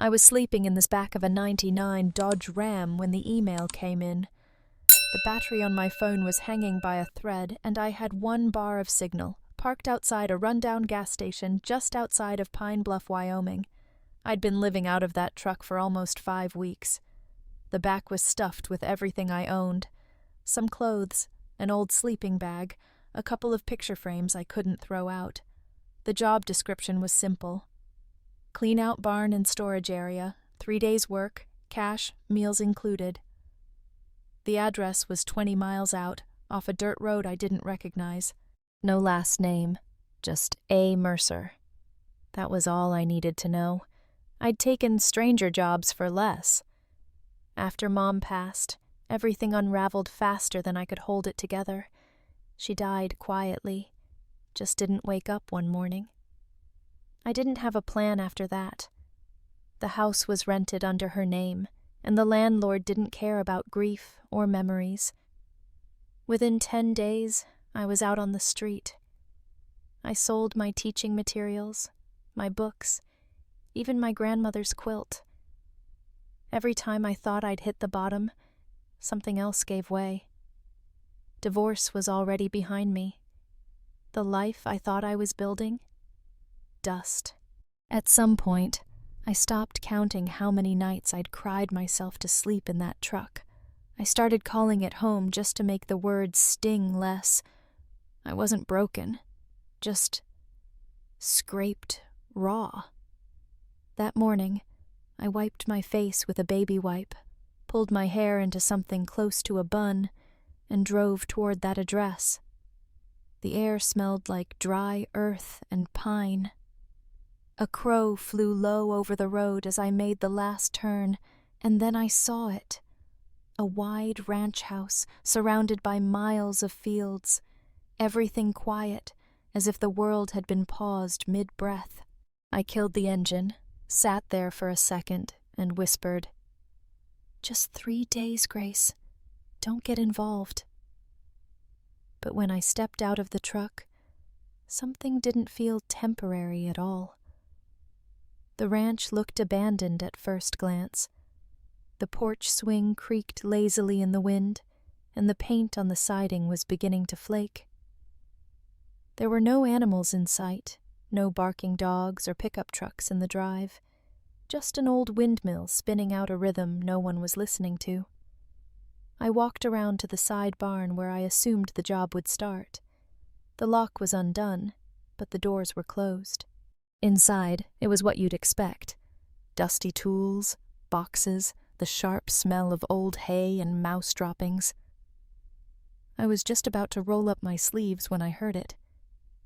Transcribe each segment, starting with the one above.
I was sleeping in the back of a '99 Dodge Ram when the email came in. The battery on my phone was hanging by a thread, and I had 1 bar of signal, parked outside a rundown gas station just outside of Pine Bluff, Wyoming. I'd been living out of that truck for almost 5 weeks. The back was stuffed with everything I owned. Some clothes, an old sleeping bag, a couple of picture frames I couldn't throw out. The job description was simple. Clean out barn and storage area, 3 days' work, cash, meals included. The address was 20 miles out, off a dirt road I didn't recognize. No last name, just A. Mercer. That was all I needed to know. I'd taken stranger jobs for less. After Mom passed, everything unraveled faster than I could hold it together. She died quietly, just didn't wake up one morning. I didn't have a plan after that. The house was rented under her name, and the landlord didn't care about grief or memories. Within 10 days, I was out on the street. I sold my teaching materials, my books, even my grandmother's quilt. Every time I thought I'd hit the bottom, something else gave way. Divorce was already behind me. The life I thought I was building? Dust. At some point, I stopped counting how many nights I'd cried myself to sleep in that truck. I started calling it home just to make the words sting less. I wasn't broken, just scraped raw. That morning, I wiped my face with a baby wipe, pulled my hair into something close to a bun, and drove toward that address. The air smelled like dry earth and pine. A crow flew low over the road as I made the last turn, and then I saw it. A wide ranch house surrounded by miles of fields, everything quiet, as if the world had been paused mid-breath. I killed the engine, sat there for a second, and whispered, "Just 3 days, Grace. Don't get involved." But when I stepped out of the truck, something didn't feel temporary at all. The ranch looked abandoned at first glance. The porch swing creaked lazily in the wind, and the paint on the siding was beginning to flake. There were no animals in sight, no barking dogs or pickup trucks in the drive, just an old windmill spinning out a rhythm no one was listening to. I walked around to the side barn where I assumed the job would start. The lock was undone, but the doors were closed. Inside, it was what you'd expect. Dusty tools, boxes, the sharp smell of old hay and mouse droppings. I was just about to roll up my sleeves when I heard it.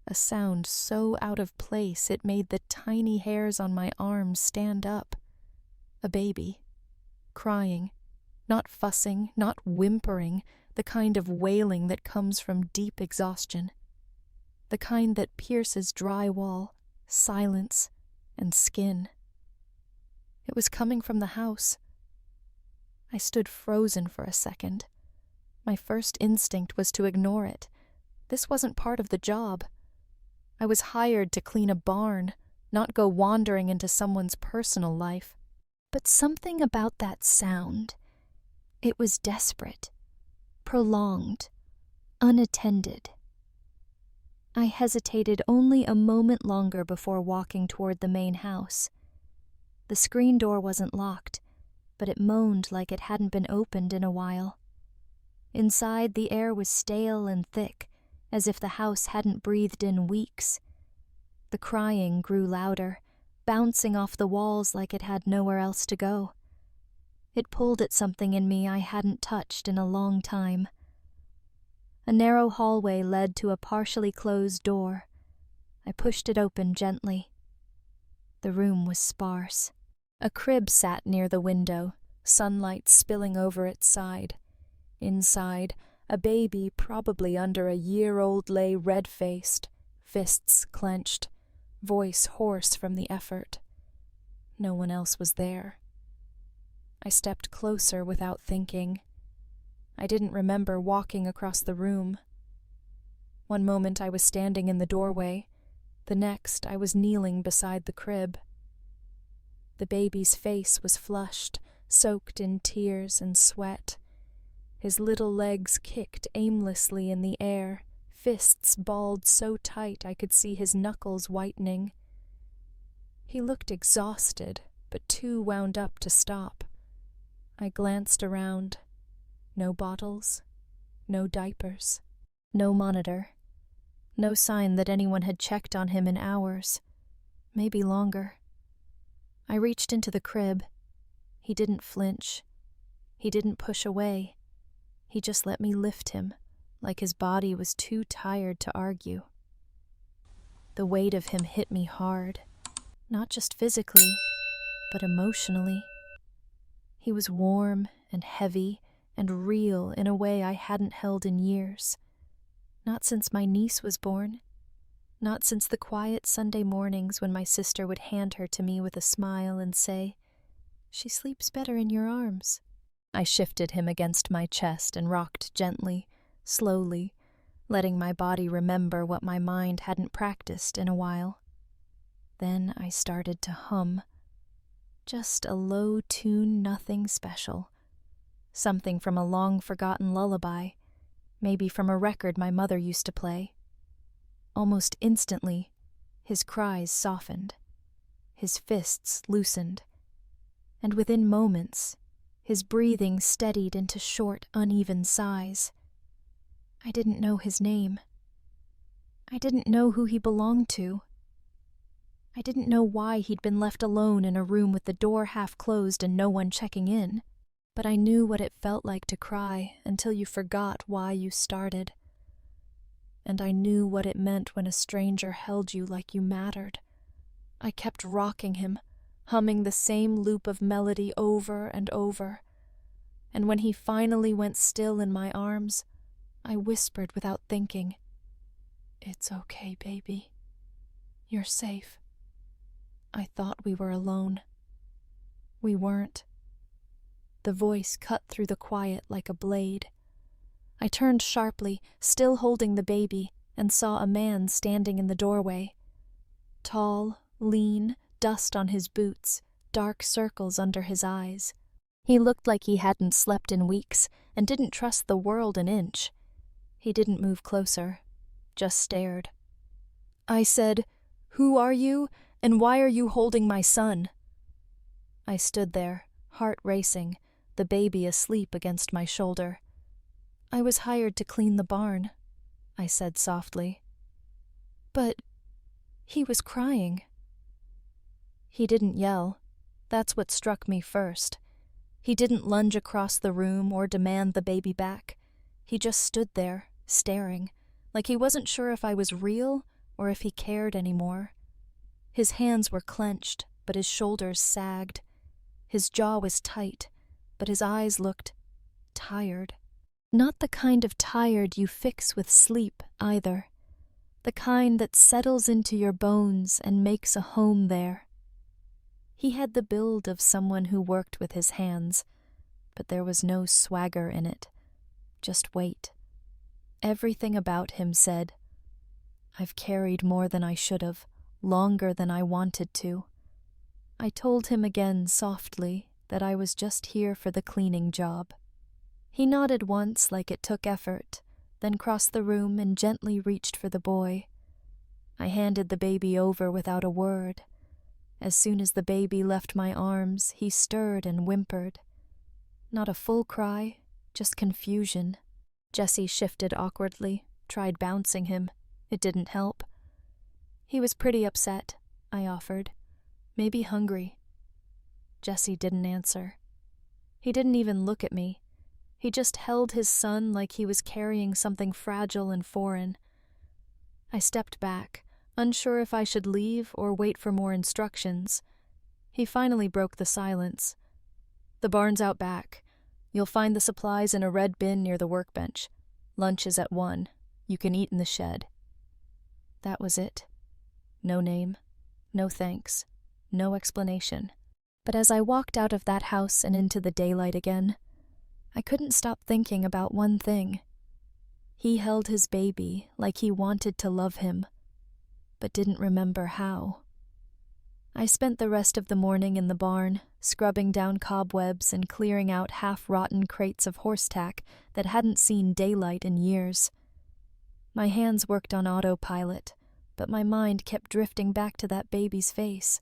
A sound so out of place it made the tiny hairs on my arms stand up. A baby. Crying. Not fussing, not whimpering, the kind of wailing that comes from deep exhaustion. The kind that pierces drywall, silence, and skin. It was coming from the house. I stood frozen for a second. My first instinct was to ignore it. This wasn't part of the job. I was hired to clean a barn, not go wandering into someone's personal life. But something about that sound, it was desperate, prolonged, unattended. I hesitated only a moment longer before walking toward the main house. The screen door wasn't locked, but it moaned like it hadn't been opened in a while. Inside, the air was stale and thick, as if the house hadn't breathed in weeks. The crying grew louder, bouncing off the walls like it had nowhere else to go. It pulled at something in me I hadn't touched in a long time. A narrow hallway led to a partially closed door. I pushed it open gently. The room was sparse. A crib sat near the window, sunlight spilling over its side. Inside, a baby probably under a year-old lay red-faced, fists clenched, voice hoarse from the effort. No one else was there. I stepped closer without thinking. I didn't remember walking across the room. One moment I was standing in the doorway, the next I was kneeling beside the crib. The baby's face was flushed, soaked in tears and sweat. His little legs kicked aimlessly in the air, fists balled so tight I could see his knuckles whitening. He looked exhausted, but too wound up to stop. I glanced around. No bottles, no diapers, no monitor. No sign that anyone had checked on him in hours, maybe longer. I reached into the crib. He didn't flinch. He didn't push away. He just let me lift him, like his body was too tired to argue. The weight of him hit me hard, not just physically, but emotionally. He was warm and heavy and real in a way I hadn't held in years. Not since my niece was born. Not since the quiet Sunday mornings when my sister would hand her to me with a smile and say, "She sleeps better in your arms." I shifted him against my chest and rocked gently, slowly, letting my body remember what my mind hadn't practiced in a while. Then I started to hum. Just a low tune, nothing special. Something from a long-forgotten lullaby. Maybe from a record my mother used to play. Almost instantly, his cries softened, his fists loosened, and within moments, his breathing steadied into short, uneven sighs. I didn't know his name. I didn't know who he belonged to. I didn't know why he'd been left alone in a room with the door half closed and no one checking in. But I knew what it felt like to cry until you forgot why you started. And I knew what it meant when a stranger held you like you mattered. I kept rocking him, humming the same loop of melody over and over. And when he finally went still in my arms, I whispered without thinking, "It's okay, baby. You're safe." I thought we were alone. We weren't. The voice cut through the quiet like a blade. I turned sharply, still holding the baby, and saw a man standing in the doorway. Tall, lean, dust on his boots, dark circles under his eyes. He looked like he hadn't slept in weeks and didn't trust the world an inch. He didn't move closer, just stared. I said, "Who are you, and why are you holding my son?" I stood there, heart racing, the baby asleep against my shoulder. "I was hired to clean the barn," I said softly. "But he was crying." He didn't yell. That's what struck me first. He didn't lunge across the room or demand the baby back. He just stood there, staring, like he wasn't sure if I was real or if he cared anymore. His hands were clenched, but his shoulders sagged. His jaw was tight, but his eyes looked tired. Not the kind of tired you fix with sleep, either. The kind that settles into your bones and makes a home there. He had the build of someone who worked with his hands, but there was no swagger in it, just weight. Everything about him said, "I've carried more than I should have, longer than I wanted to." I told him again softly that I was just here for the cleaning job. He nodded once like it took effort, then crossed the room and gently reached for the boy. I handed the baby over without a word. As soon as the baby left my arms, he stirred and whimpered. Not a full cry, just confusion. Jessie shifted awkwardly, tried bouncing him. It didn't help. He was pretty upset, I offered. Maybe hungry. Jessie didn't answer. He didn't even look at me. He just held his son like he was carrying something fragile and foreign. I stepped back, unsure if I should leave or wait for more instructions. He finally broke the silence. "The barn's out back. You'll find the supplies in a red bin near the workbench. Lunch is at 1. You can eat in the shed." That was it. No name, no thanks, no explanation. But as I walked out of that house and into the daylight again, I couldn't stop thinking about one thing. He held his baby like he wanted to love him, but didn't remember how. I spent the rest of the morning in the barn, scrubbing down cobwebs and clearing out half-rotten crates of horsetack that hadn't seen daylight in years. My hands worked on autopilot, but my mind kept drifting back to that baby's face,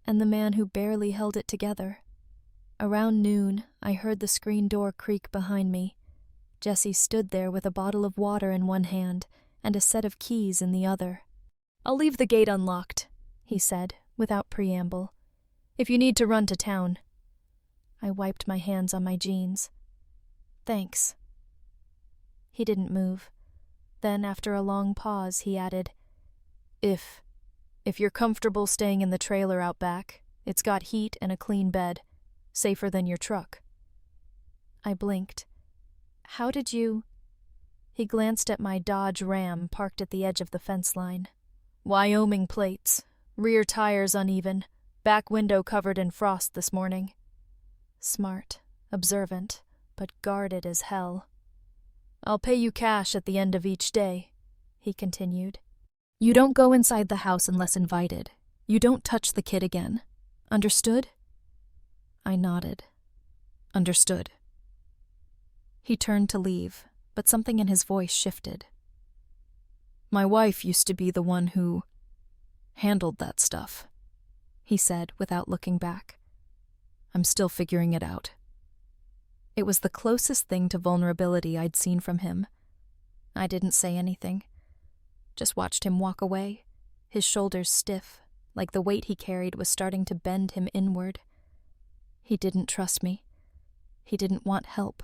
and the man who barely held it together. Around noon, I heard the screen door creak behind me. Jesse stood there with a bottle of water in one hand and a set of keys in the other. "I'll leave the gate unlocked," he said, without preamble. "If you need to run to town." I wiped my hands on my jeans. "Thanks." He didn't move. Then, after a long pause, he added, If you're comfortable staying in the trailer out back, it's got heat and a clean bed, safer than your truck." I blinked. "How did you—" He glanced at my Dodge Ram parked at the edge of the fence line. "Wyoming plates, rear tires uneven, back window covered in frost this morning." Smart, observant, but guarded as hell. "I'll pay you cash at the end of each day," he continued. "You don't go inside the house unless invited. You don't touch the kid again. Understood?" I nodded. "Understood." He turned to leave, but something in his voice shifted. "My wife used to be the one who handled that stuff," he said without looking back. "I'm still figuring it out." It was the closest thing to vulnerability I'd seen from him. I didn't say anything. Just watched him walk away, his shoulders stiff, like the weight he carried was starting to bend him inward. He didn't trust me. He didn't want help.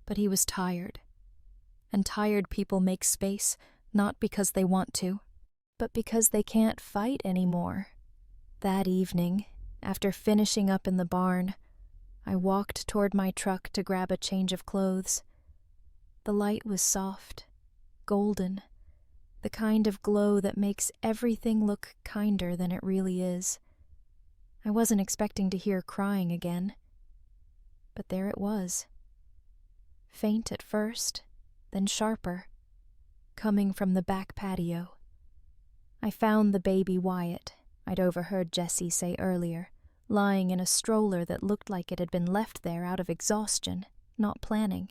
But he was tired. And tired people make space, not because they want to, but because they can't fight anymore. That evening, after finishing up in the barn, I walked toward my truck to grab a change of clothes. The light was soft, golden, the kind of glow that makes everything look kinder than it really is. I wasn't expecting to hear crying again. But there it was. Faint at first, then sharper, coming from the back patio. I found the baby Wyatt, I'd overheard Jesse say earlier, lying in a stroller that looked like it had been left there out of exhaustion, not planning.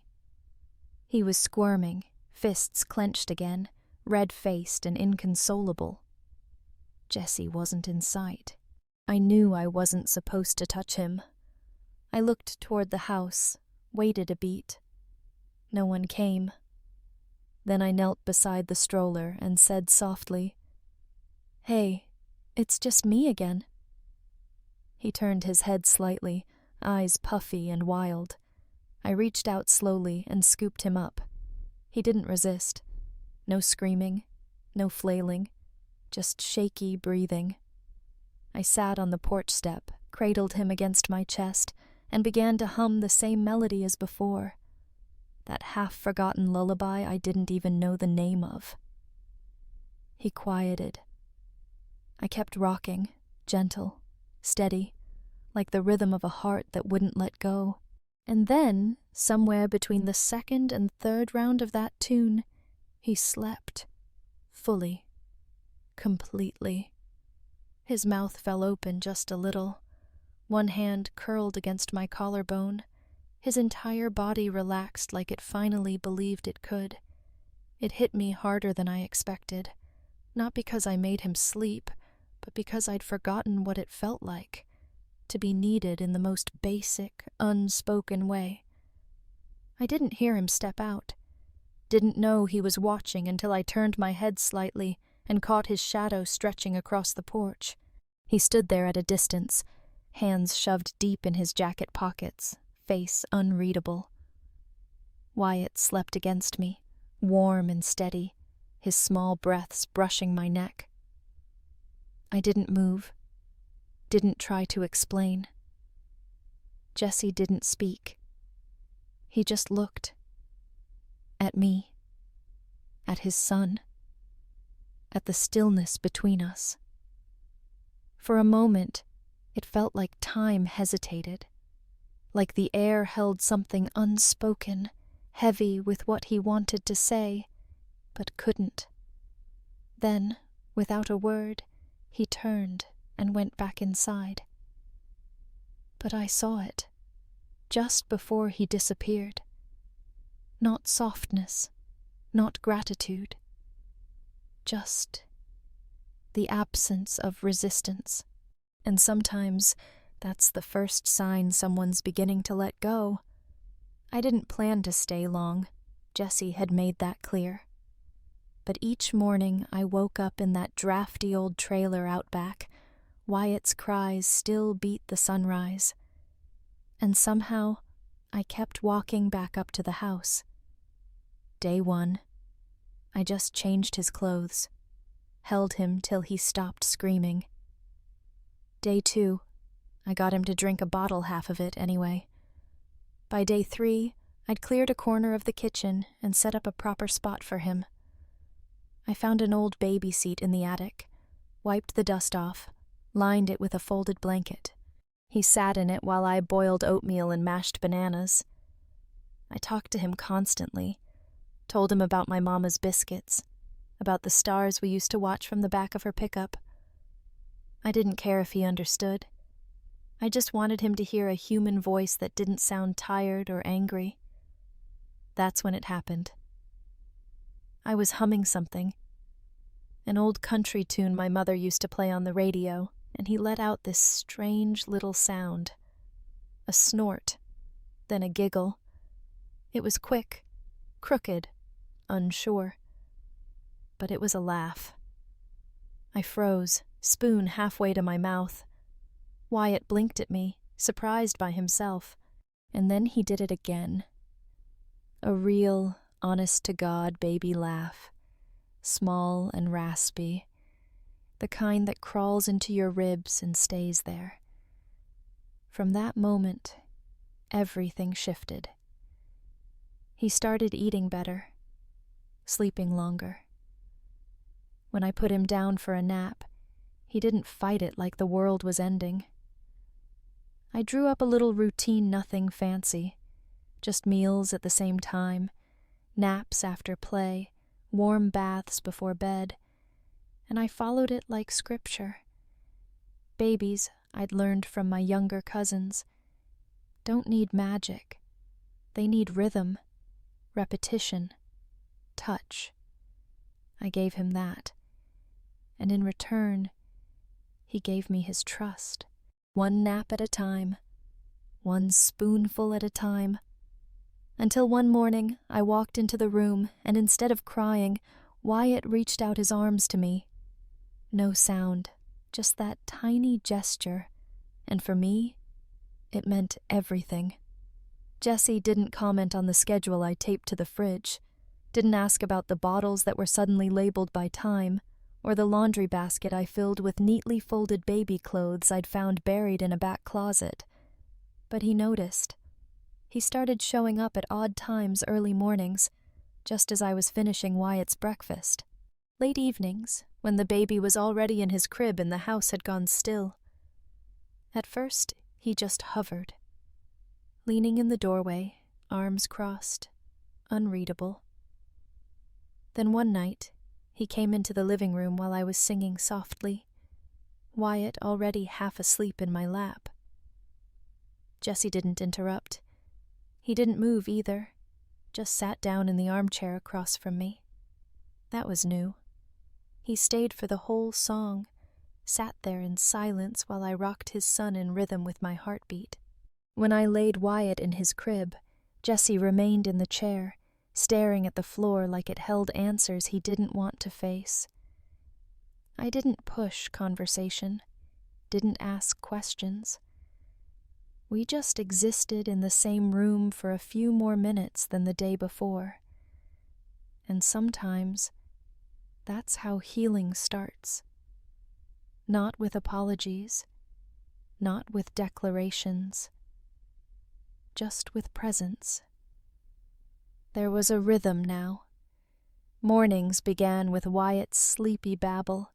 He was squirming, fists clenched again, red-faced and inconsolable. Jesse wasn't in sight. I knew I wasn't supposed to touch him. I looked toward the house, waited a beat. No one came. Then I knelt beside the stroller and said softly, "Hey, it's just me again." He turned his head slightly, eyes puffy and wild. I reached out slowly and scooped him up. He didn't resist. No screaming, no flailing, just shaky breathing. I sat on the porch step, cradled him against my chest, and began to hum the same melody as before. That half-forgotten lullaby I didn't even know the name of. He quieted. I kept rocking, gentle, steady, like the rhythm of a heart that wouldn't let go. And then, somewhere between the second and third round of that tune, he slept. Fully. Completely. His mouth fell open just a little. One hand curled against my collarbone. His entire body relaxed like it finally believed it could. It hit me harder than I expected. Not because I made him sleep, but because I'd forgotten what it felt like, to be needed in the most basic, unspoken way. I didn't hear him step out. Didn't know he was watching until I turned my head slightly and caught his shadow stretching across the porch. He stood there at a distance, hands shoved deep in his jacket pockets, face unreadable. Wyatt slept against me, warm and steady, his small breaths brushing my neck. I didn't move, didn't try to explain. Jesse didn't speak. He just looked. At me. At his son. At the stillness between us. For a moment, it felt like time hesitated, like the air held something unspoken, heavy with what he wanted to say, but couldn't. Then, without a word, he turned and went back inside. But I saw it, just before he disappeared. Not softness, not gratitude, just the absence of resistance. And sometimes that's the first sign someone's beginning to let go. I didn't plan to stay long. Jessie had made that clear. But each morning I woke up in that drafty old trailer out back. Wyatt's cries still beat the sunrise. And somehow I kept walking back up to the house. Day 1, I just changed his clothes, held him till he stopped screaming. Day 2, I got him to drink a bottle, half of it anyway. By day 3, I'd cleared a corner of the kitchen and set up a proper spot for him. I found an old baby seat in the attic, wiped the dust off, lined it with a folded blanket. He sat in it while I boiled oatmeal and mashed bananas. I talked to him constantly, told him about my mama's biscuits, about the stars we used to watch from the back of her pickup. I didn't care if he understood. I just wanted him to hear a human voice that didn't sound tired or angry. That's when it happened. I was humming something, an old country tune my mother used to play on the radio, and he let out this strange little sound. A snort, then a giggle. It was quick, crooked, unsure. But it was a laugh. I froze, spoon halfway to my mouth. Wyatt blinked at me, surprised by himself, and then he did it again. A real, honest-to-God baby laugh, small and raspy, the kind that crawls into your ribs and stays there. From that moment, everything shifted. He started eating better, sleeping longer. When I put him down for a nap, he didn't fight it like the world was ending. I drew up a little routine, nothing fancy, just meals at the same time, naps after play, warm baths before bed, and I followed it like scripture. Babies, I'd learned from my younger cousins, don't need magic. They need rhythm, repetition, touch. I gave him that, and in return, he gave me his trust. One nap at a time, one spoonful at a time, until one morning I walked into the room, and instead of crying, Wyatt reached out his arms to me. No sound, just that tiny gesture, and for me, it meant everything. Jessie didn't comment on the schedule I taped to the fridge, didn't ask about the bottles that were suddenly labeled by time, or the laundry basket I filled with neatly folded baby clothes I'd found buried in a back closet. But he noticed. He started showing up at odd times early mornings, just as I was finishing Wyatt's breakfast. Late evenings, when the baby was already in his crib and the house had gone still. At first, he just hovered, leaning in the doorway, arms crossed, unreadable. Then one night, he came into the living room while I was singing softly, Wyatt already half asleep in my lap. Jessie didn't interrupt. He didn't move either, just sat down in the armchair across from me. That was new. He stayed for the whole song, sat there in silence while I rocked his son in rhythm with my heartbeat. When I laid Wyatt in his crib, Jessie remained in the chair, staring at the floor like it held answers he didn't want to face. I didn't push conversation, didn't ask questions. We just existed in the same room for a few more minutes than the day before. And sometimes, that's how healing starts. Not with apologies, not with declarations, just with presence. There was a rhythm now. Mornings began with Wyatt's sleepy babble.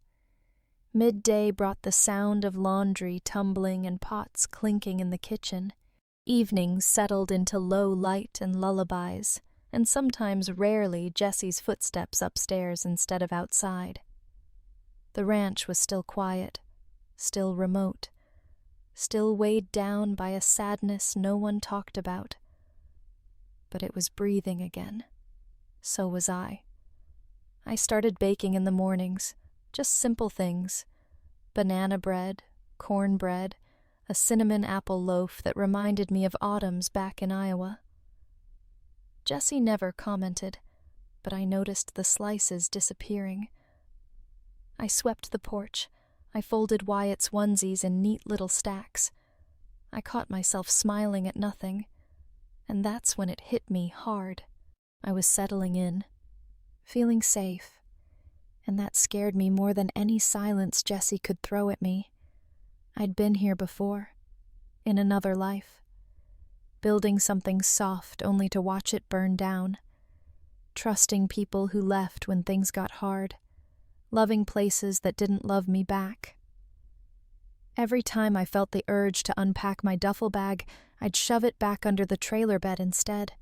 Midday brought the sound of laundry tumbling and pots clinking in the kitchen. Evenings settled into low light and lullabies, and sometimes rarely Jessie's footsteps upstairs instead of outside. The ranch was still quiet, still remote, still weighed down by a sadness no one talked about. But it was breathing again. So was I. I started baking in the mornings, just simple things. Banana bread, cornbread, a cinnamon apple loaf that reminded me of autumns back in Iowa. Jessie never commented, but I noticed the slices disappearing. I swept the porch. I folded Wyatt's onesies in neat little stacks. I caught myself smiling at nothing, and that's when it hit me hard. I was settling in, feeling safe, and that scared me more than any silence Jessie could throw at me. I'd been here before, in another life, building something soft only to watch it burn down, trusting people who left when things got hard, loving places that didn't love me back. Every time I felt the urge to unpack my duffel bag, I'd shove it back under the trailer bed instead.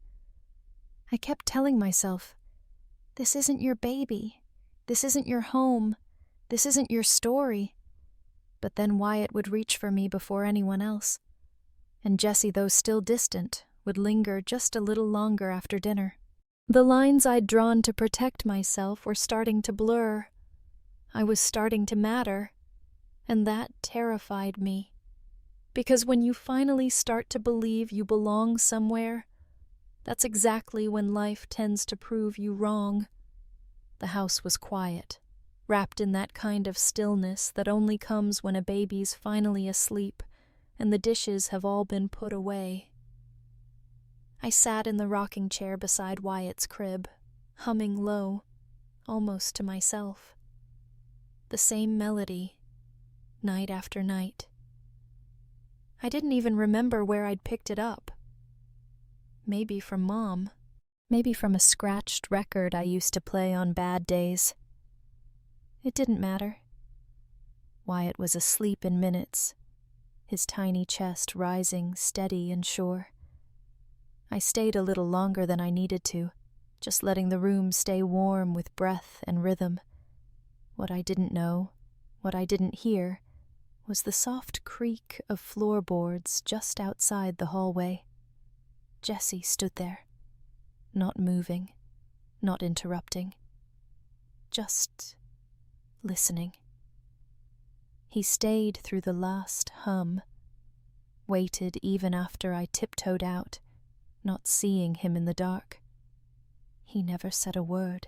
I kept telling myself, this isn't your baby, this isn't your home, this isn't your story. But then Wyatt would reach for me before anyone else, and Jessie, though still distant, would linger just a little longer after dinner. The lines I'd drawn to protect myself were starting to blur. I was starting to matter, and that terrified me. Because when you finally start to believe you belong somewhere, that's exactly when life tends to prove you wrong. The house was quiet, wrapped in that kind of stillness that only comes when a baby's finally asleep and the dishes have all been put away. I sat in the rocking chair beside Wyatt's crib, humming low, almost to myself. The same melody, night after night. I didn't even remember where I'd picked it up. Maybe from Mom. Maybe from a scratched record I used to play on bad days. It didn't matter. Wyatt was asleep in minutes, his tiny chest rising steady and sure. I stayed a little longer than I needed to, just letting the room stay warm with breath and rhythm. What I didn't know, what I didn't hear, was the soft creak of floorboards just outside the hallway. Jessie stood there, not moving, not interrupting, just listening. He stayed through the last hum, waited even after I tiptoed out, not seeing him in the dark. He never said a word.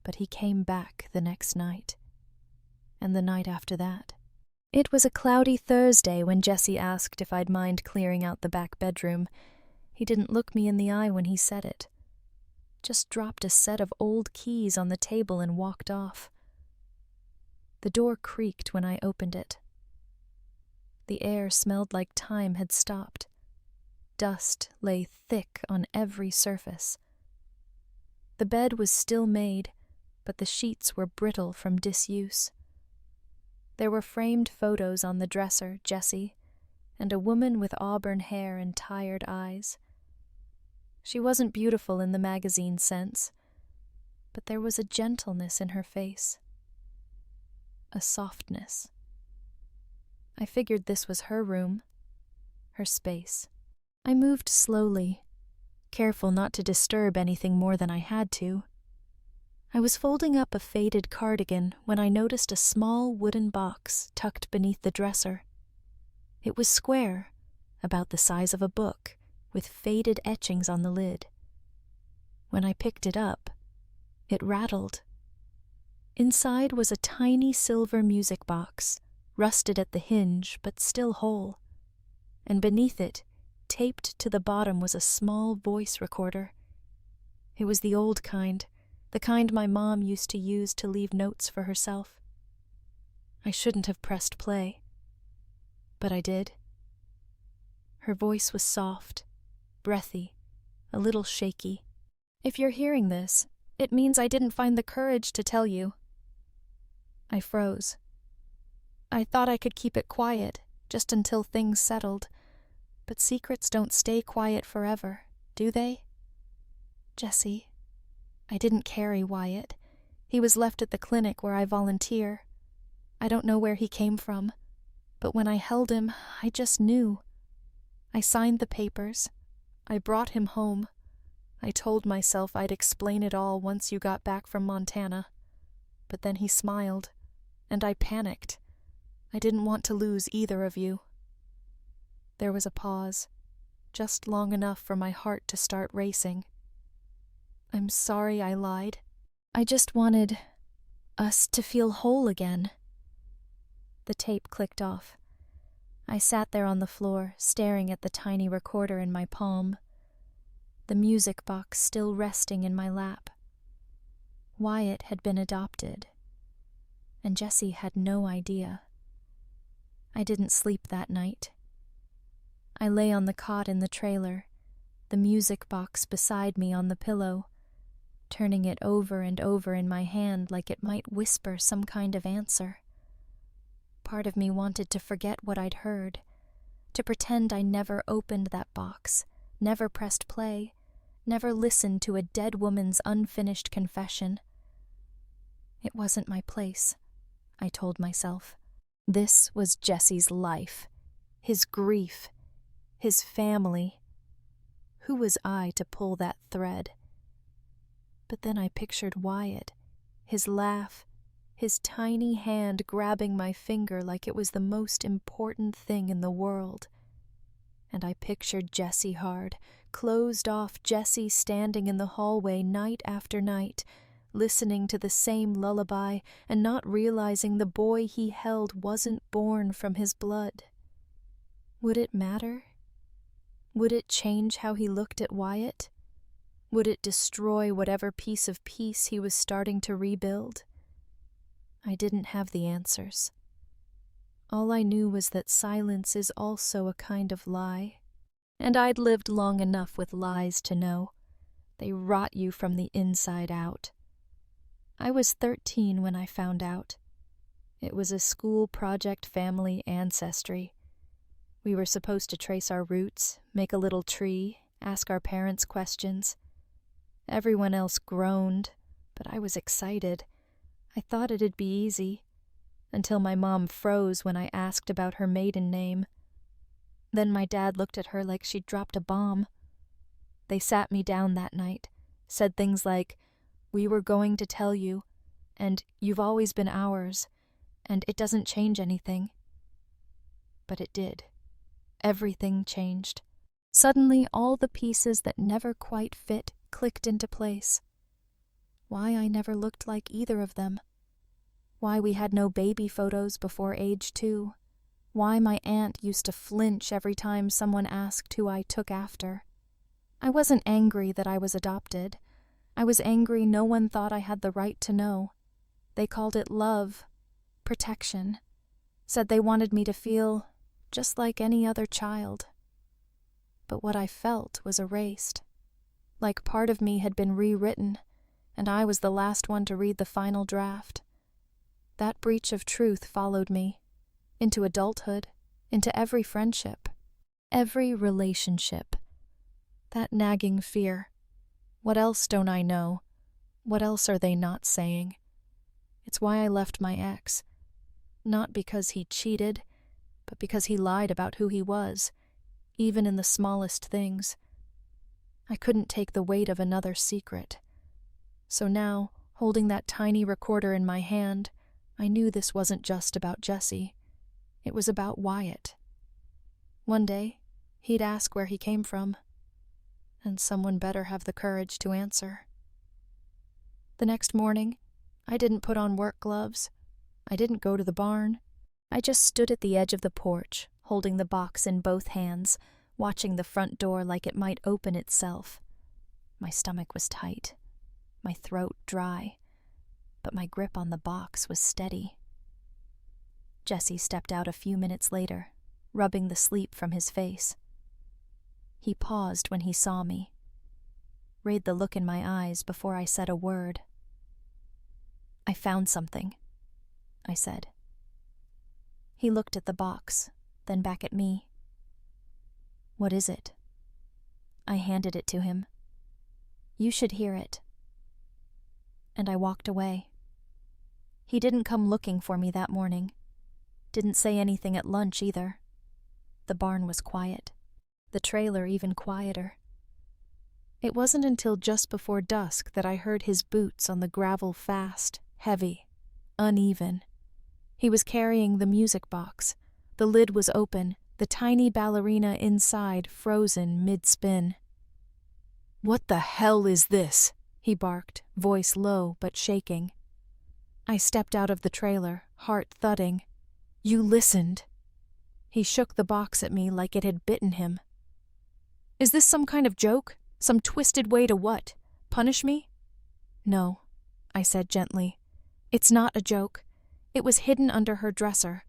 But he came back the next night, and the night after that. It was a cloudy Thursday when Jessie asked if I'd mind clearing out the back bedroom. He didn't look me in the eye when he said it. Just dropped a set of old keys on the table and walked off. The door creaked when I opened it. The air smelled like time had stopped. Dust lay thick on every surface. The bed was still made, but the sheets were brittle from disuse. There were framed photos on the dresser, Jessie, and a woman with auburn hair and tired eyes. She wasn't beautiful in the magazine sense, but there was a gentleness in her face. A softness. I figured this was her room, her space. I moved slowly, careful not to disturb anything more than I had to. I was folding up a faded cardigan when I noticed a small wooden box tucked beneath the dresser. It was square, about the size of a book, with faded etchings on the lid. When I picked it up, it rattled. Inside was a tiny silver music box, rusted at the hinge but still whole, and beneath it, taped to the bottom, was a small voice recorder. It was the old kind, the kind my mom used to use to leave notes for herself. I shouldn't have pressed play, but I did. Her voice was soft, breathy, a little shaky. If you're hearing this, it means I didn't find the courage to tell you. I froze. I thought I could keep it quiet, just until things settled, but secrets don't stay quiet forever, do they? Jessie, I didn't carry Wyatt. He was left at the clinic where I volunteer. I don't know where he came from, but when I held him, I just knew. I signed the papers. I brought him home. I told myself I'd explain it all once you got back from Montana. But then he smiled, and I panicked. I didn't want to lose either of you. There was a pause, just long enough for my heart to start racing. I'm sorry I lied. I just wanted us to feel whole again. The tape clicked off. I sat there on the floor, staring at the tiny recorder in my palm, the music box still resting in my lap. Wyatt had been adopted, and Jessie had no idea. I didn't sleep that night. I lay on the cot in the trailer, the music box beside me on the pillow, turning it over and over in my hand like it might whisper some kind of answer. Part of me wanted to forget what I'd heard, to pretend I never opened that box, never pressed play, never listened to a dead woman's unfinished confession. It wasn't my place, I told myself. This was Jesse's life, his grief, his family. Who was I to pull that thread? But then I pictured Wyatt, his laugh, his tiny hand grabbing my finger like it was the most important thing in the world. And I pictured Jesse hard, closed off Jesse standing in the hallway night after night, listening to the same lullaby and not realizing the boy he held wasn't born from his blood. Would it matter? Would it change how he looked at Wyatt? Would it destroy whatever piece of peace he was starting to rebuild? I didn't have the answers. All I knew was that silence is also a kind of lie, and I'd lived long enough with lies to know. They rot you from the inside out. I was 13 when I found out. It was a school project family ancestry. We were supposed to trace our roots, make a little tree, ask our parents questions. Everyone else groaned, but I was excited. I thought it'd be easy, until my mom froze when I asked about her maiden name. Then my dad looked at her like she'd dropped a bomb. They sat me down that night, said things like, "We were going to tell you, and you've always been ours, and it doesn't change anything." But it did. Everything changed. Suddenly all the pieces that never quite fit clicked into place. Why I never looked like either of them. Why we had no baby photos before age 2. Why my aunt used to flinch every time someone asked who I took after. I wasn't angry that I was adopted. I was angry no one thought I had the right to know. They called it love, protection, said they wanted me to feel just like any other child. But what I felt was erased, like part of me had been rewritten, and I was the last one to read the final draft. That breach of truth followed me, into adulthood, into every friendship, every relationship. That nagging fear. What else don't I know? What else are they not saying? It's why I left my ex. Not because he cheated, but because he lied about who he was, even in the smallest things. I couldn't take the weight of another secret. So now, holding that tiny recorder in my hand, I knew this wasn't just about Jesse. It was about Wyatt. One day, he'd ask where he came from, and someone better have the courage to answer. The next morning, I didn't put on work gloves. I didn't go to the barn. I just stood at the edge of the porch, holding the box in both hands, watching the front door like it might open itself. My stomach was tight, my throat dry, but my grip on the box was steady. Jesse stepped out a few minutes later, rubbing the sleep from his face. He paused when he saw me, read the look in my eyes before I said a word. "I found something," I said. He looked at the box, then back at me. "What is it?" I handed it to him. "You should hear it." And I walked away. He didn't come looking for me that morning. Didn't say anything at lunch either. The barn was quiet. The trailer even quieter. It wasn't until just before dusk that I heard his boots on the gravel fast, heavy, uneven. He was carrying the music box. The lid was open, the tiny ballerina inside frozen mid-spin. "What the hell is this?" he barked, voice low but shaking. I stepped out of the trailer, heart thudding. "You listened." He shook the box at me like it had bitten him. "Is this some kind of joke? Some twisted way to what? Punish me?" "No," I said gently. "It's not a joke. It was hidden under her dresser.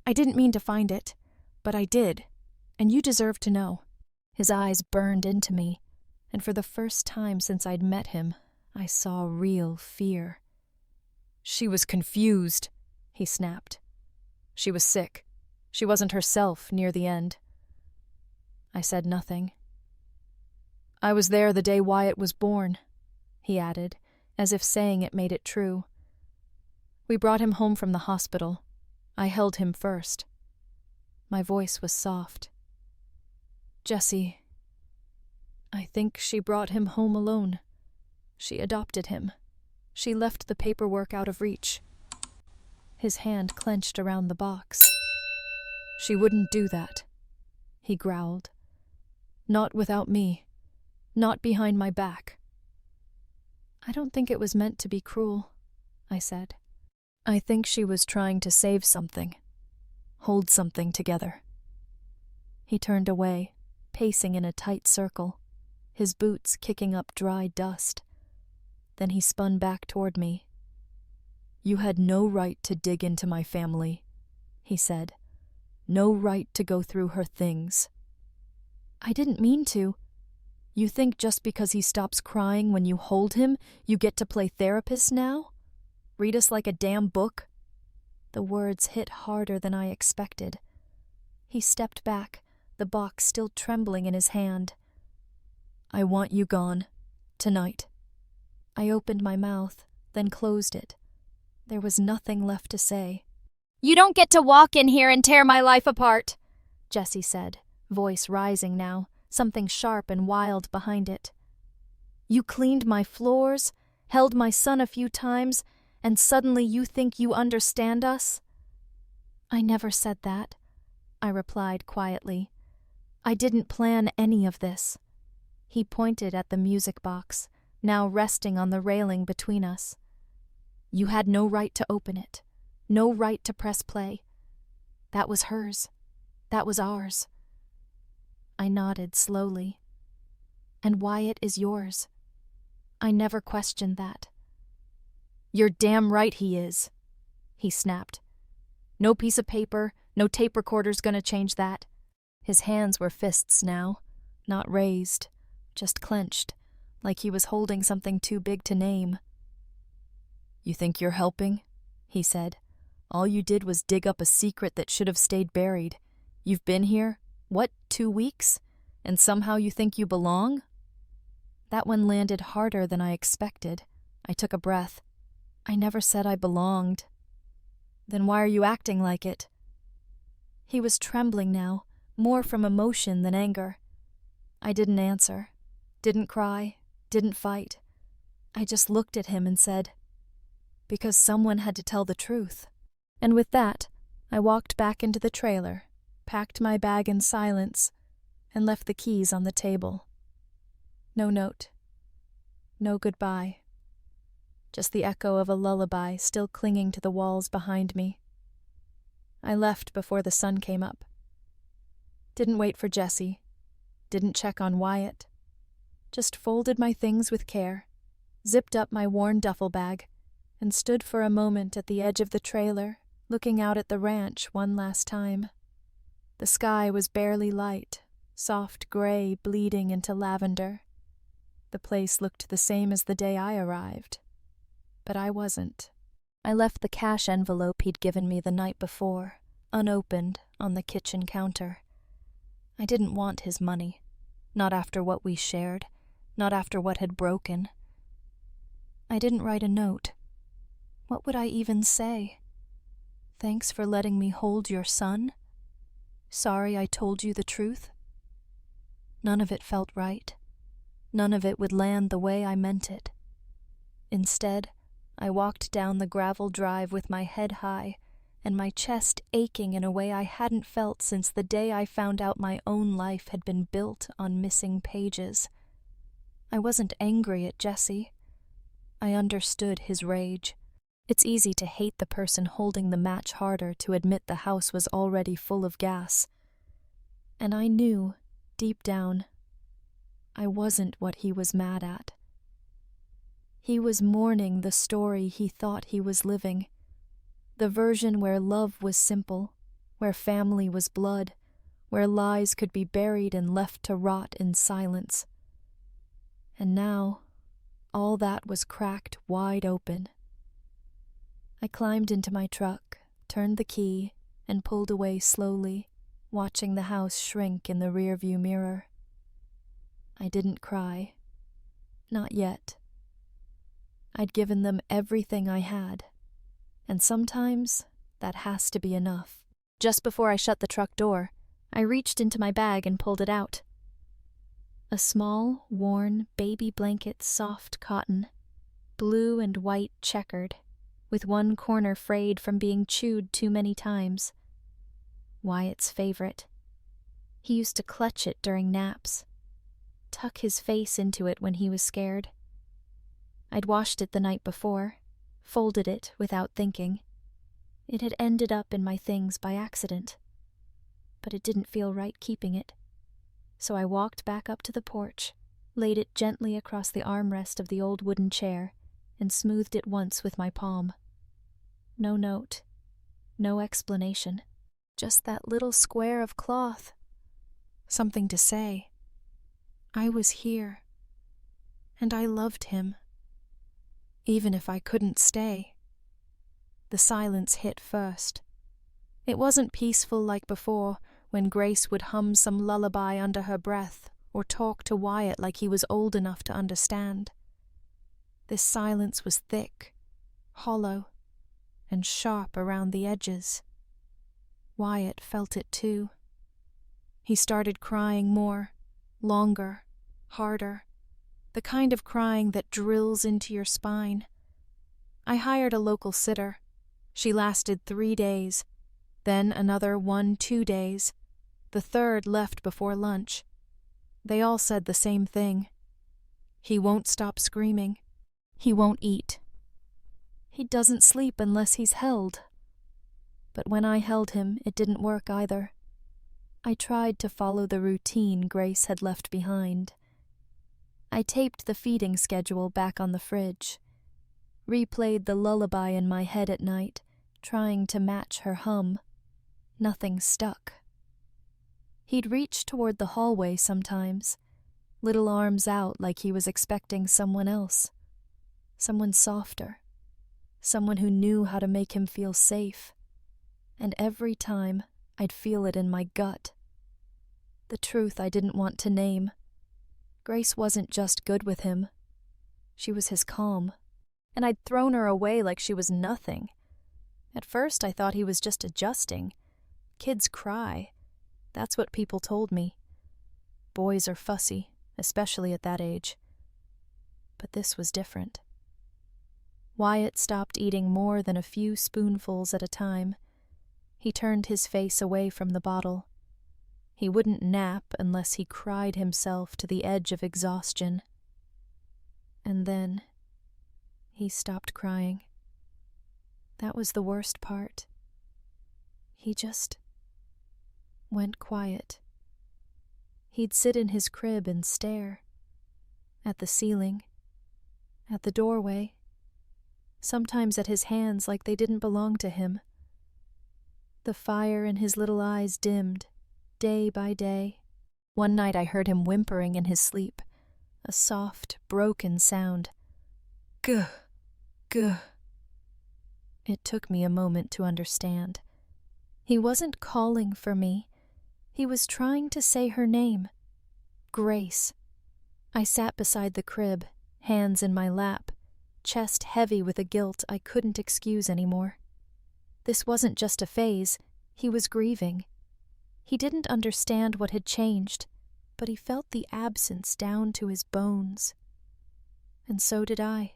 I didn't mean to find it, but I did, and you deserve to know." His eyes burned into me, and for the first time since I'd met him, I saw real fear. "She was confused," he snapped. "She was sick. She wasn't herself near the end." I said nothing. "I was there the day Wyatt was born," he added, as if saying it made it true. "We brought him home from the hospital. I held him first." My voice was soft. "Jessie, I think she brought him home alone. She adopted him. She left the paperwork out of reach." His hand clenched around the box. "She wouldn't do that," he growled. "Not without me. Not behind my back." "I don't think it was meant to be cruel," I said. "I think she was trying to save something. Hold something together." He turned away, pacing in a tight circle, his boots kicking up dry dust. Then he spun back toward me. "You had no right to dig into my family," he said. "No right to go through her things." "I didn't mean to." "You think just because he stops crying when you hold him, you get to play therapist now? Read us like a damn book?" The words hit harder than I expected. He stepped back, the box still trembling in his hand. "I want you gone. Tonight." I opened my mouth, then closed it. There was nothing left to say. "You don't get to walk in here and tear my life apart," Jessie said, voice rising now, something sharp and wild behind it. "You cleaned my floors, held my son a few times, and suddenly you think you understand us?" "I never said that," I replied quietly. "I didn't plan any of this." He pointed at the music box, now resting on the railing between us. "You had no right to open it, no right to press play. That was hers. That was ours." I nodded slowly. "And Wyatt is yours. I never questioned that." "You're damn right he is," he snapped. "No piece of paper, no tape recorder's gonna change that." His hands were fists now, not raised, just clenched, like he was holding something too big to name. "You think you're helping?" he said. "All you did was dig up a secret that should have stayed buried. You've been here, 2 weeks? And somehow you think you belong?" That one landed harder than I expected. I took a breath. "I never said I belonged." "Then why are you acting like it?" He was trembling now, more from emotion than anger. I didn't answer, didn't cry, didn't fight. I just looked at him and said, "Because someone had to tell the truth." And with that, I walked back into the trailer, packed my bag in silence, and left the keys on the table. No note. No goodbye. Just the echo of a lullaby still clinging to the walls behind me. I left before the sun came up. Didn't wait for Jessie. Didn't check on Wyatt. Just folded my things with care, zipped up my worn duffel bag, and stood for a moment at the edge of the trailer, looking out at the ranch one last time. The sky was barely light, soft gray bleeding into lavender. The place looked the same as the day I arrived. But I wasn't. I left the cash envelope he'd given me the night before, unopened, on the kitchen counter. I didn't want his money. Not after what we shared. Not after what had broken. I didn't write a note. What would I even say? Thanks for letting me hold your son? Sorry I told you the truth? None of it felt right. None of it would land the way I meant it. Instead, I walked down the gravel drive with my head high and my chest aching in a way I hadn't felt since the day I found out my own life had been built on missing pages. I wasn't angry at Jesse. I understood his rage. It's easy to hate the person holding the match harder to admit the house was already full of gas. And I knew, deep down, I wasn't what he was mad at. He was mourning the story he thought he was living, the version where love was simple, where family was blood, where lies could be buried and left to rot in silence. And now, all that was cracked wide open. I climbed into my truck, turned the key, and pulled away slowly, watching the house shrink in the rearview mirror. I didn't cry. Not yet. I'd given them everything I had, and sometimes that has to be enough. Just before I shut the truck door, I reached into my bag and pulled it out. A small, worn baby blanket, soft cotton, blue and white checkered, with one corner frayed from being chewed too many times. Wyatt's favorite. He used to clutch it during naps, tuck his face into it when he was scared. I'd washed it the night before, folded it without thinking. It had ended up in my things by accident, but it didn't feel right keeping it. So I walked back up to the porch, laid it gently across the armrest of the old wooden chair, and smoothed it once with my palm. No note, no explanation, just that little square of cloth. Something to say. I was here, and I loved him. Even if I couldn't stay. The silence hit first. It wasn't peaceful like before, when Grace would hum some lullaby under her breath or talk to Wyatt like he was old enough to understand. This silence was thick, hollow, and sharp around the edges. Wyatt felt it too. He started crying more, longer, harder, the kind of crying that drills into your spine. I hired a local sitter. She lasted 3 days, then another 1-2 days. The third left before lunch. They all said the same thing. He won't stop screaming. He won't eat. He doesn't sleep unless he's held. But when I held him, it didn't work either. I tried to follow the routine Grace had left behind. I taped the feeding schedule back on the fridge, replayed the lullaby in my head at night, trying to match her hum. Nothing stuck. He'd reach toward the hallway sometimes, little arms out like he was expecting someone else, someone softer, someone who knew how to make him feel safe. And every time, I'd feel it in my gut. The truth I didn't want to name. Grace wasn't just good with him. She was his calm, and I'd thrown her away like she was nothing. At first I thought he was just adjusting. Kids cry. That's what people told me. Boys are fussy, especially at that age. But this was different. Wyatt stopped eating more than a few spoonfuls at a time. He turned his face away from the bottle. He wouldn't nap unless he cried himself to the edge of exhaustion. And then he stopped crying. That was the worst part. He just went quiet. He'd sit in his crib and stare. At the ceiling. At the doorway. Sometimes at his hands like they didn't belong to him. The fire in his little eyes dimmed, day by day. One night I heard him whimpering in his sleep, a soft, broken sound. Guh, guh. It took me a moment to understand. He wasn't calling for me. He was trying to say her name. Grace. I sat beside the crib, hands in my lap. chest heavy with a guilt I couldn't excuse anymore. This wasn't just a phase, he was grieving. He didn't understand what had changed, but he felt the absence down to his bones. And so did I.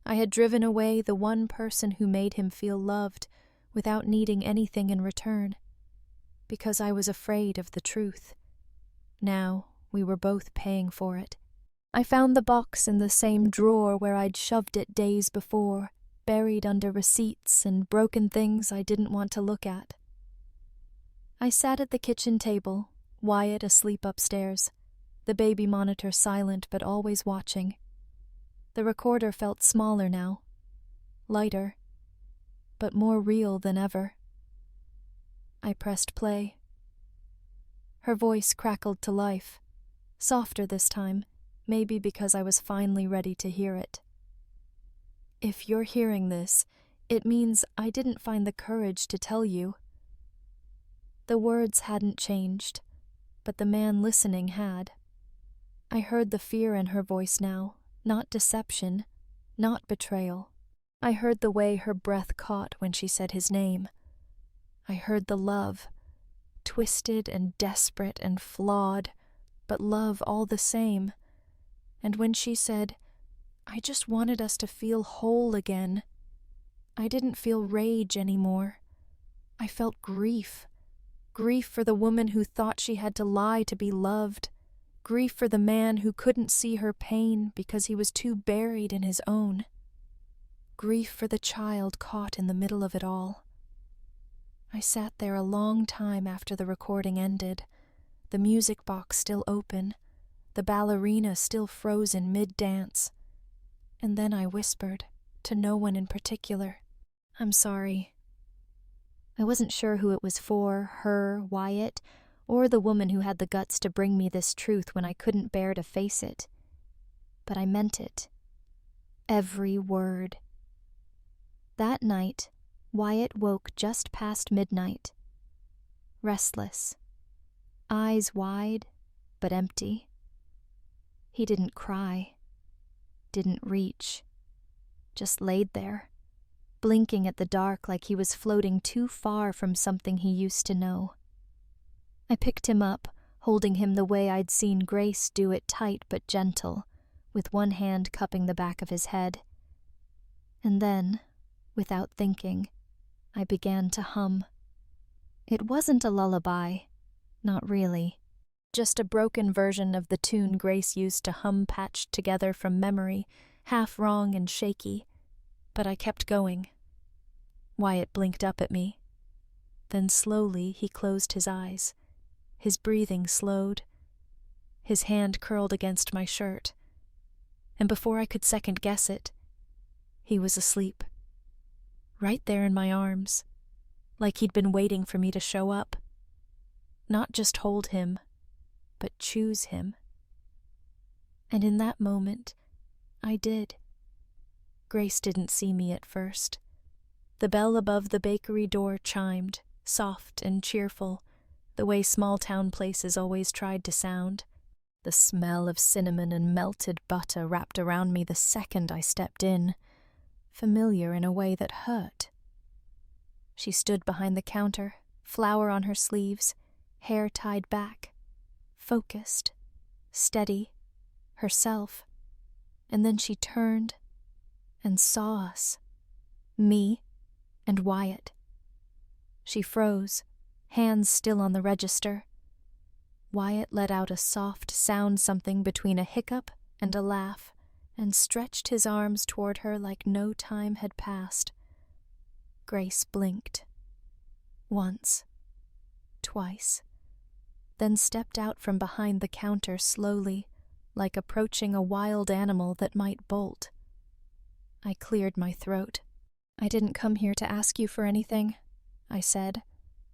I had driven away the one person who made him feel loved without needing anything in return, because I was afraid of the truth. Now we were both paying for it. I found the box in the same drawer where I'd shoved it days before, buried under receipts and broken things I didn't want to look at. I sat at the kitchen table, Wyatt asleep upstairs, the baby monitor silent but always watching. The recorder felt smaller now, lighter, but more real than ever. I pressed play. Her voice crackled to life, softer this time, maybe because I was finally ready to hear it. If you're hearing this, it means I didn't find the courage to tell you. The words hadn't changed, but the man listening had. I heard the fear in her voice now, not deception, not betrayal. I heard the way her breath caught when she said his name. I heard the love, twisted and desperate and flawed, but love all the same. And when she said, "I just wanted us to feel whole again," I didn't feel rage anymore. I felt grief. Grief for the woman who thought she had to lie to be loved. Grief for the man who couldn't see her pain because he was too buried in his own. Grief for the child caught in the middle of it all. I sat there a long time after the recording ended, the music box still open, the ballerina still frozen mid-dance. And then I whispered, to no one in particular, "I'm sorry." I wasn't sure who it was for, her, Wyatt, or the woman who had the guts to bring me this truth when I couldn't bear to face it. But I meant it. Every word. That night, Wyatt woke just past midnight. Restless. Eyes wide, but empty. He didn't cry. Didn't reach. Just laid there, blinking at the dark like he was floating too far from something he used to know. I picked him up, holding him the way I'd seen Grace do it, tight but gentle, with one hand cupping the back of his head. And then, without thinking, I began to hum. It wasn't a lullaby, not really. Just a broken version of the tune Grace used to hum, patched together from memory, half wrong and shaky. But I kept going. Wyatt blinked up at me. Then slowly he closed his eyes. His breathing slowed. His hand curled against my shirt. And before I could second-guess it, he was asleep. Right there in my arms, like he'd been waiting for me to show up. Not just hold him, but choose him. And in that moment, I did. Grace didn't see me at first. The bell above the bakery door chimed, soft and cheerful, the way small-town places always tried to sound. The smell of cinnamon and melted butter wrapped around me the second I stepped in, familiar in a way that hurt. She stood behind the counter, flower on her sleeves, hair tied back, focused, steady, herself, and then she turned and saw us, me and Wyatt. She froze, hands still on the register. Wyatt let out a soft sound, something between a hiccup and a laugh, and stretched his arms toward her like no time had passed. Grace blinked. Once. Twice. Then stepped out from behind the counter slowly, like approaching a wild animal that might bolt. I cleared my throat. "I didn't come here to ask you for anything," I said,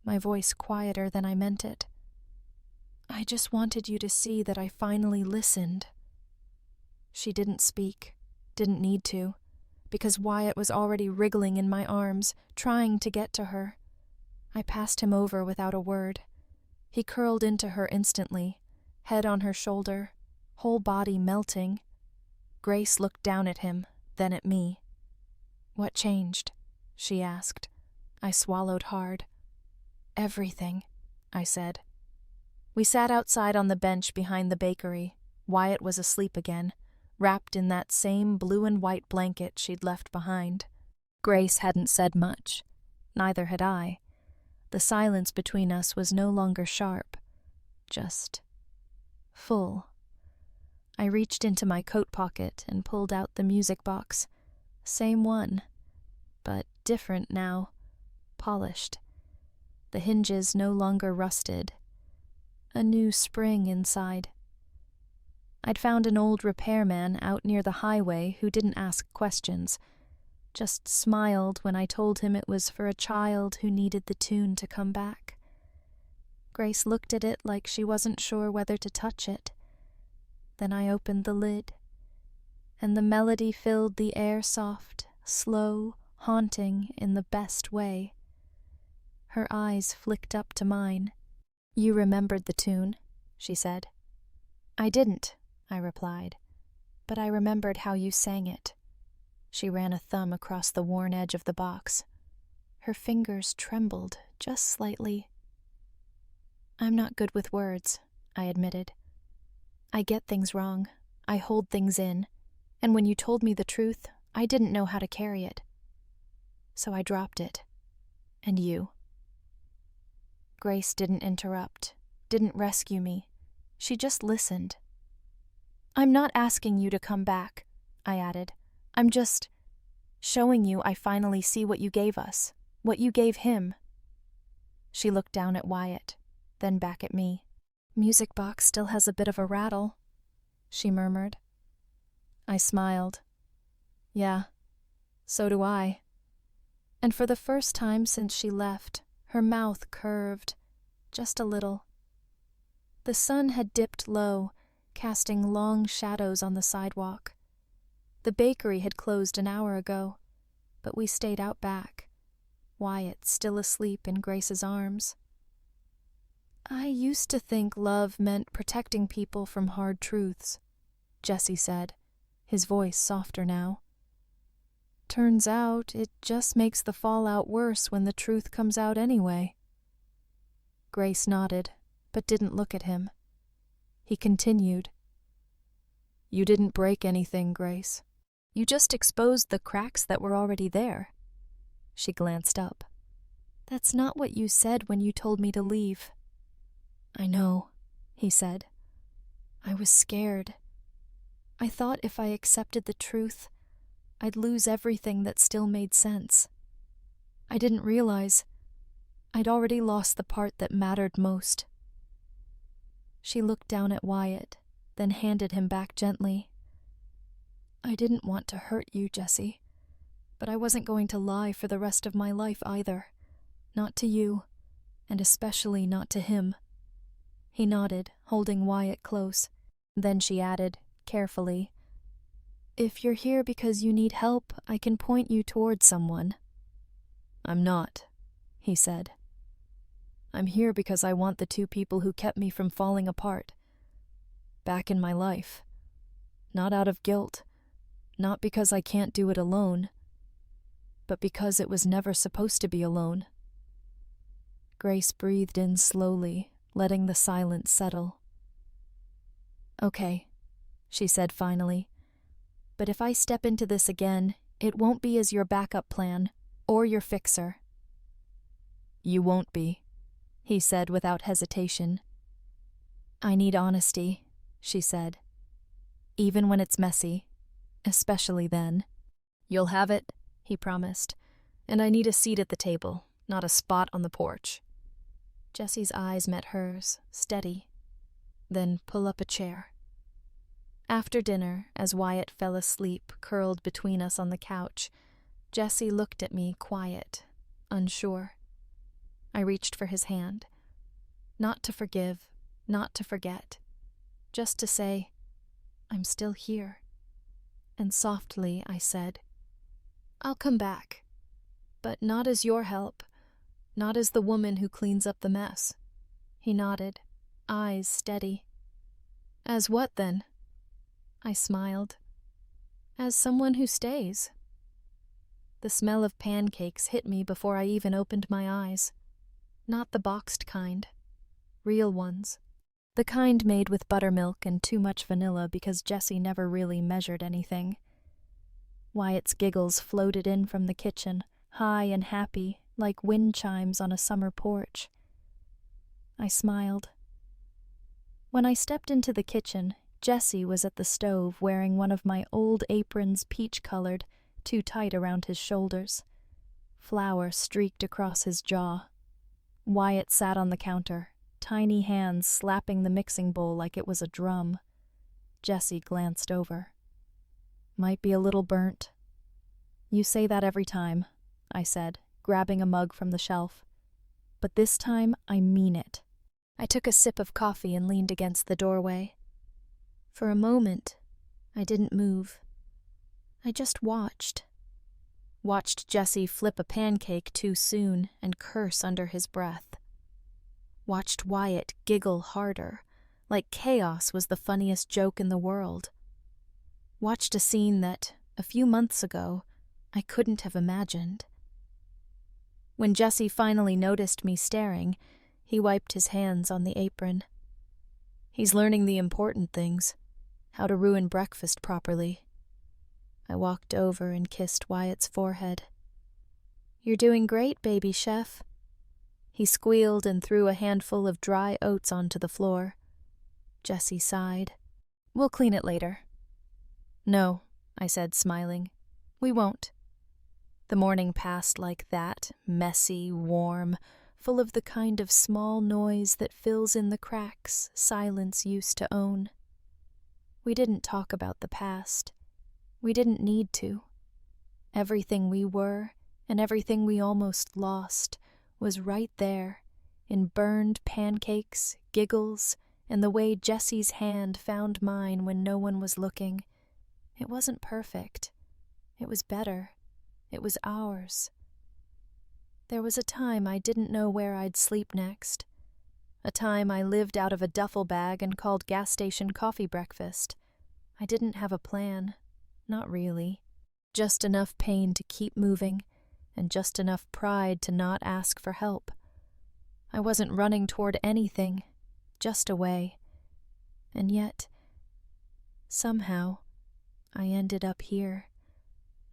my voice quieter than I meant it. "I just wanted you to see that I finally listened." She didn't speak, didn't need to, because Wyatt was already wriggling in my arms, trying to get to her. I passed him over without a word. He curled into her instantly, head on her shoulder, whole body melting. Grace looked down at him, then at me. "What changed?" she asked. I swallowed hard. "Everything," I said. We sat outside on the bench behind the bakery. Wyatt was asleep again, wrapped in that same blue and white blanket she'd left behind. Grace hadn't said much. Neither had I. The silence between us was no longer sharp, just full. I reached into my coat pocket and pulled out the music box. Same one, but different now, polished. The hinges no longer rusted. A new spring inside. I'd found an old repairman out near the highway who didn't ask questions, just smiled when I told him it was for a child who needed the tune to come back. Grace looked at it like she wasn't sure whether to touch it. Then I opened the lid, and the melody filled the air soft, slow, haunting in the best way. Her eyes flicked up to mine. "You remembered the tune," she said. "I didn't," I replied, "but I remembered how you sang it." She ran a thumb across the worn edge of the box. Her fingers trembled just slightly. "I'm not good with words," I admitted. "I get things wrong. I hold things in. And when you told me the truth, I didn't know how to carry it. So I dropped it. And you." Grace didn't interrupt, didn't rescue me. She just listened. "I'm not asking you to come back," I added. "I'm just showing you I finally see what you gave us, what you gave him." She looked down at Wyatt, then back at me. "Music box still has a bit of a rattle," she murmured. I smiled. "Yeah, so do I." And for the first time since she left, her mouth curved, just a little. The sun had dipped low, casting long shadows on the sidewalk. The bakery had closed an hour ago, but we stayed out back, Wyatt still asleep in Grace's arms. "I used to think love meant protecting people from hard truths," Jesse said, his voice softer now. "Turns out it just makes the fallout worse when the truth comes out anyway." Grace nodded, but didn't look at him. He continued. "You didn't break anything, Grace. You just exposed the cracks that were already there." She glanced up. "That's not what you said when you told me to leave." "I know," he said. "I was scared. I thought if I accepted the truth, I'd lose everything that still made sense. I didn't realize I'd already lost the part that mattered most." She looked down at Wyatt, then handed him back gently. "I didn't want to hurt you, Jesse, but I wasn't going to lie for the rest of my life either. Not to you, and especially not to him." He nodded, holding Wyatt close. Then she added, carefully, "If you're here because you need help, I can point you towards someone." "I'm not," he said. "I'm here because I want the two people who kept me from falling apart back in my life. Not out of guilt, not because I can't do it alone, but because it was never supposed to be alone." Grace breathed in slowly, letting the silence settle. "Okay," she said finally, "but if I step into this again, it won't be as your backup plan, or your fixer." "You won't be," he said without hesitation. "I need honesty," she said. "Even when it's messy, especially then." "You'll have it," he promised, "and I need a seat at the table, not a spot on the porch." Jesse's eyes met hers, steady. "Then pull up a chair." After dinner, as Wyatt fell asleep, curled between us on the couch, Jesse looked at me quiet, unsure. I reached for his hand. Not to forgive, not to forget. Just to say, "I'm still here." And softly I said, "I'll come back. But not as your help, not as the woman who cleans up the mess." He nodded, eyes steady. "As what then?" I smiled. As someone who stays. The smell of pancakes hit me before I even opened my eyes. Not the boxed kind. Real ones. The kind made with buttermilk and too much vanilla because Jessie never really measured anything. Wyatt's giggles floated in from the kitchen, high and happy, like wind chimes on a summer porch. I smiled. When I stepped into the kitchen, Jessie was at the stove wearing one of my old aprons, peach-colored, too tight around his shoulders. Flour streaked across his jaw. Wyatt sat on the counter, tiny hands slapping the mixing bowl like it was a drum. Jessie glanced over. Might be a little burnt. You say that every time, I said, grabbing a mug from the shelf. But this time, I mean it. I took a sip of coffee and leaned against the doorway. For a moment, I didn't move. I just watched. Watched Jessie flip a pancake too soon and curse under his breath. Watched Wyatt giggle harder, like chaos was the funniest joke in the world. Watched a scene that, a few months ago, I couldn't have imagined. When Jessie finally noticed me staring, he wiped his hands on the apron. He's learning the important things, how to ruin breakfast properly. I walked over and kissed Wyatt's forehead. You're doing great, baby chef. He squealed and threw a handful of dry oats onto the floor. Jessie sighed. We'll clean it later. No, I said, smiling. We won't. The morning passed like that, messy, warm, full of the kind of small noise that fills in the cracks silence used to own. We didn't talk about the past. We didn't need to. Everything we were, and everything we almost lost, was right there, in burned pancakes, giggles, and the way Jessie's hand found mine when no one was looking. It wasn't perfect. It was better. It was ours. There was a time I didn't know where I'd sleep next. A time I lived out of a duffel bag and called gas station coffee breakfast. I didn't have a plan. Not really. Just enough pain to keep moving, and just enough pride to not ask for help. I wasn't running toward anything, just away. And yet, somehow, I ended up here.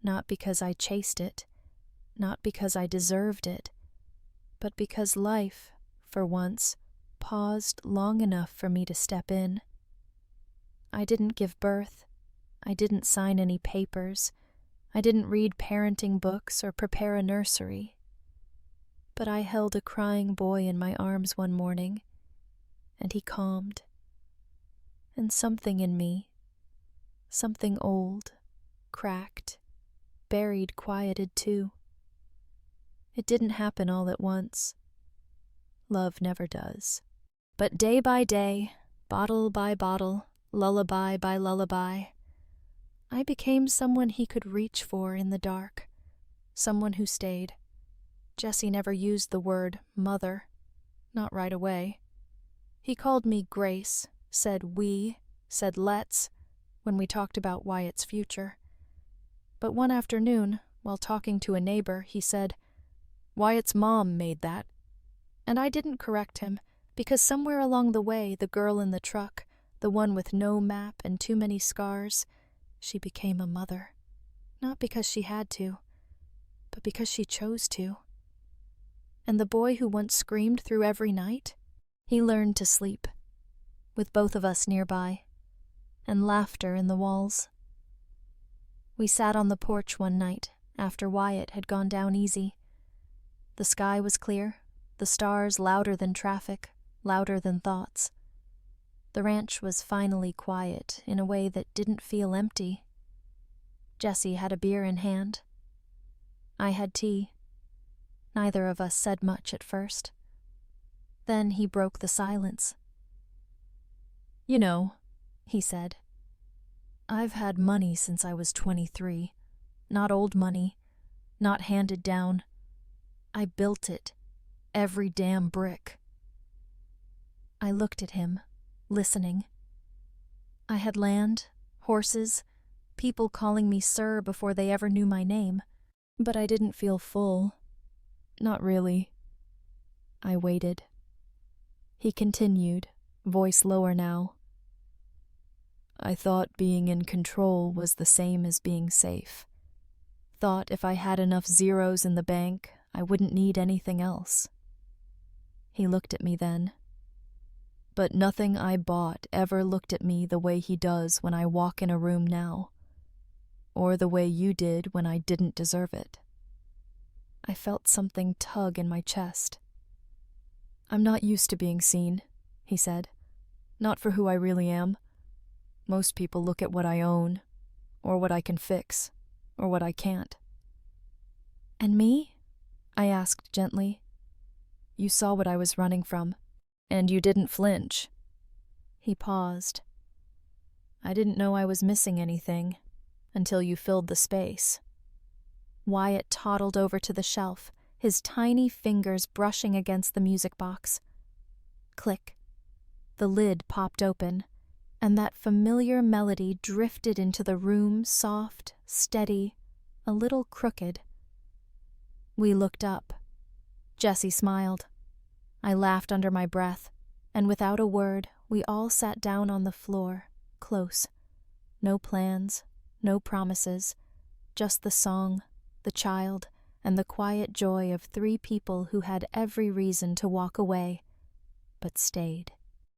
Not because I chased it, not because I deserved it, but because life, for once, paused long enough for me to step in. I didn't give birth. I didn't sign any papers. I didn't read parenting books or prepare a nursery. But I held a crying boy in my arms one morning, and he calmed. And something in me, something old, cracked, buried, quieted too. It didn't happen all at once. Love never does. But day by day, bottle by bottle, lullaby by lullaby, I became someone he could reach for in the dark, someone who stayed. Jessie never used the word mother, not right away. He called me Grace, said we, said let's, when we talked about Wyatt's future. But one afternoon, while talking to a neighbor, he said, Wyatt's mom made that. And I didn't correct him, because somewhere along the way, the girl in the truck, the one with no map and too many scars, she became a mother. Not because she had to, but because she chose to. And the boy who once screamed through every night, he learned to sleep, with both of us nearby, and laughter in the walls. We sat on the porch one night, after Wyatt had gone down easy. The sky was clear, the stars louder than traffic, louder than thoughts. The ranch was finally quiet in a way that didn't feel empty. Jessie had a beer in hand. I had tea. Neither of us said much at first. Then he broke the silence. You know, he said, I've had money since I was 23. Not old money, not handed down. I built it, every damn brick. I looked at him, listening. I had land, horses, people calling me sir before they ever knew my name. But I didn't feel full. Not really. I waited. He continued, voice lower now. I thought being in control was the same as being safe. Thought if I had enough zeros in the bank, I wouldn't need anything else. He looked at me then. But nothing I bought ever looked at me the way he does when I walk in a room now, or the way you did when I didn't deserve it. I felt something tug in my chest. I'm not used to being seen, he said. Not for who I really am. Most people look at what I own, or what I can fix, or what I can't. And me? I asked gently. You saw what I was running from, and you didn't flinch. He paused. I didn't know I was missing anything until you filled the space. Wyatt toddled over to the shelf, his tiny fingers brushing against the music box. Click. The lid popped open, and that familiar melody drifted into the room, soft, steady, a little crooked. We looked up. Jessie smiled. I laughed under my breath, and without a word, we all sat down on the floor, close. No plans, no promises, just the song, the child, and the quiet joy of three people who had every reason to walk away, but stayed.